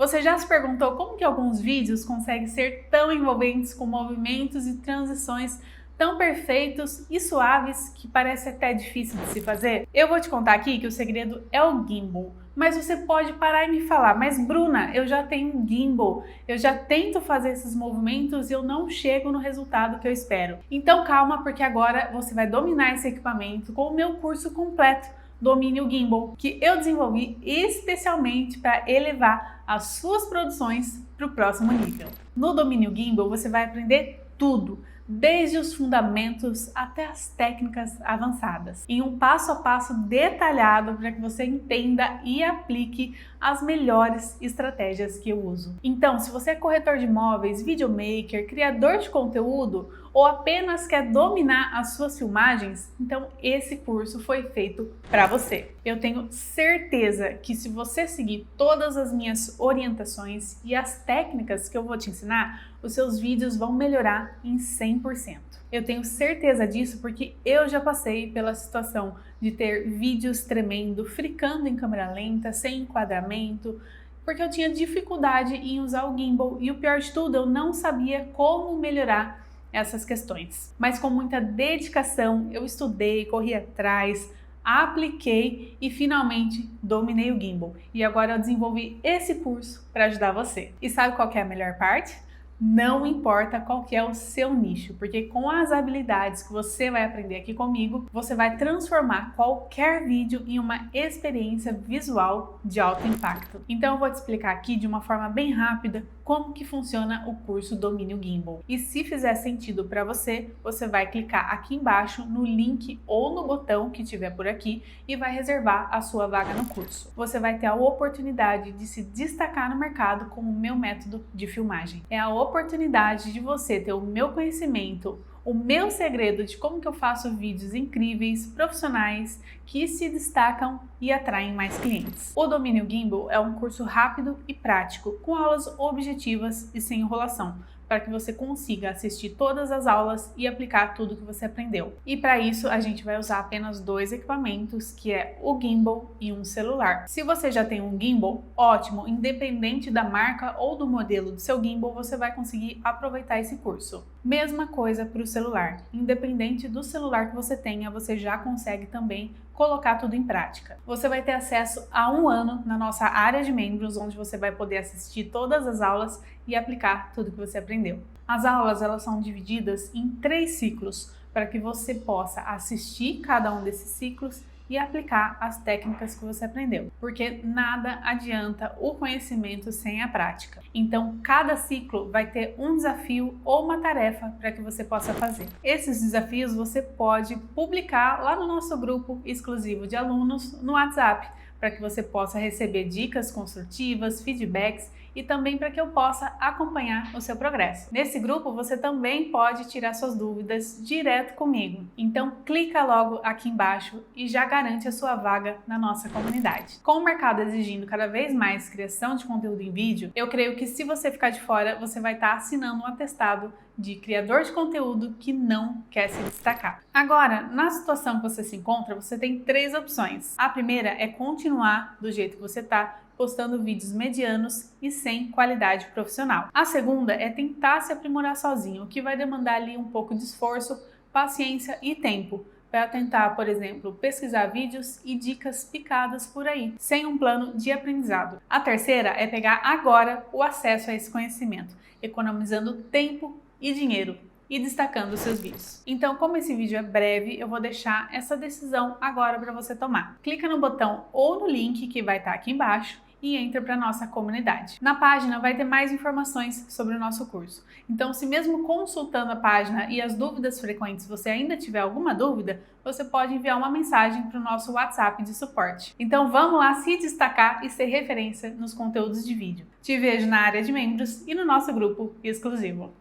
Você já se perguntou como que alguns vídeos conseguem ser tão envolventes com movimentos e transições tão perfeitos e suaves que parece até difícil de se fazer? Eu vou te contar aqui que o segredo é o gimbal. Mas você pode parar e me falar, mas Bruna, eu já tenho um gimbal, eu já tento fazer esses movimentos e eu não chego no resultado que eu espero. Então calma, porque agora você vai dominar esse equipamento com o meu curso completo, Domine o Gimbal, que eu desenvolvi especialmente para elevar as suas produções para o próximo nível. No Domine o Gimbal você vai aprender tudo, desde os fundamentos até as técnicas avançadas, em um passo a passo detalhado para que você entenda e aplique as melhores estratégias que eu uso. Então, se você é corretor de imóveis, videomaker, criador de conteúdo ou apenas quer dominar as suas filmagens, então esse curso foi feito para você. Eu tenho certeza que se você seguir todas as minhas orientações e as técnicas que eu vou te ensinar, os seus vídeos vão melhorar em 100%. Eu tenho certeza disso porque eu já passei pela situação de ter vídeos tremendo, fricando em câmera lenta, sem enquadramento, porque eu tinha dificuldade em usar o gimbal e o pior de tudo, eu não sabia como melhorar essas questões. Mas com muita dedicação, eu estudei, corri atrás, apliquei e finalmente dominei o gimbal. E agora eu desenvolvi esse curso para ajudar você. E sabe qual que é a melhor parte? Não importa qual que é o seu nicho, porque com as habilidades que você vai aprender aqui comigo, você vai transformar qualquer vídeo em uma experiência visual de alto impacto. Então eu vou te explicar aqui de uma forma bem rápida como que funciona o curso Domine o Gimbal. E se fizer sentido para você, você vai clicar aqui embaixo no link ou no botão que tiver por aqui e vai reservar a sua vaga no curso. Você vai ter a oportunidade de se destacar no mercado com o meu método de filmagem. É a oportunidade de você ter o meu conhecimento, o meu segredo de como que eu faço vídeos incríveis, profissionais, que se destacam e atraem mais clientes. O Domine o Gimbal é um curso rápido e prático, com aulas objetivas e sem enrolação, para que você consiga assistir todas as aulas e aplicar tudo que você aprendeu. E para isso a gente vai usar apenas 2 equipamentos, que é o gimbal e um celular. Se você já tem um gimbal, ótimo, independente da marca ou do modelo do seu gimbal, você vai conseguir aproveitar esse curso. Mesma coisa para o celular, independente do celular que você tenha, você já consegue também colocar tudo em prática. Você vai ter acesso a 1 ano na nossa área de membros, onde você vai poder assistir todas as aulas e aplicar tudo que você aprendeu. As aulas elas são divididas em 3 ciclos, para que você possa assistir cada um desses ciclos e aplicar as técnicas que você aprendeu, porque nada adianta o conhecimento sem a prática. Então, cada ciclo vai ter um desafio ou uma tarefa para que você possa fazer. Esses desafios você pode publicar lá no nosso grupo exclusivo de alunos no WhatsApp, para que você possa receber dicas construtivas, feedbacks e também para que eu possa acompanhar o seu progresso. Nesse grupo você também pode tirar suas dúvidas direto comigo. Então clica logo aqui embaixo e já garante a sua vaga na nossa comunidade. Com o mercado exigindo cada vez mais criação de conteúdo em vídeo, eu creio que se você ficar de fora, você vai estar assinando um atestado de criador de conteúdo que não quer se destacar. Agora, na situação que você se encontra, você tem 3 opções. A primeira é continuar do jeito que você está, postando vídeos medianos e sem qualidade profissional. A segunda é tentar se aprimorar sozinho, o que vai demandar ali um pouco de esforço, paciência e tempo, para tentar, por exemplo, pesquisar vídeos e dicas picadas por aí, sem um plano de aprendizado. A terceira é pegar agora o acesso a esse conhecimento, economizando tempo e dinheiro e destacando os seus vídeos. Então, como esse vídeo é breve, eu vou deixar essa decisão agora para você tomar. Clica no botão ou no link que vai estar aqui embaixo e entra para a nossa comunidade. Na página vai ter mais informações sobre o nosso curso. Então, se mesmo consultando a página e as dúvidas frequentes você ainda tiver alguma dúvida, você pode enviar uma mensagem para o nosso WhatsApp de suporte. Então vamos lá se destacar e ser referência nos conteúdos de vídeo. Te vejo na área de membros e no nosso grupo exclusivo.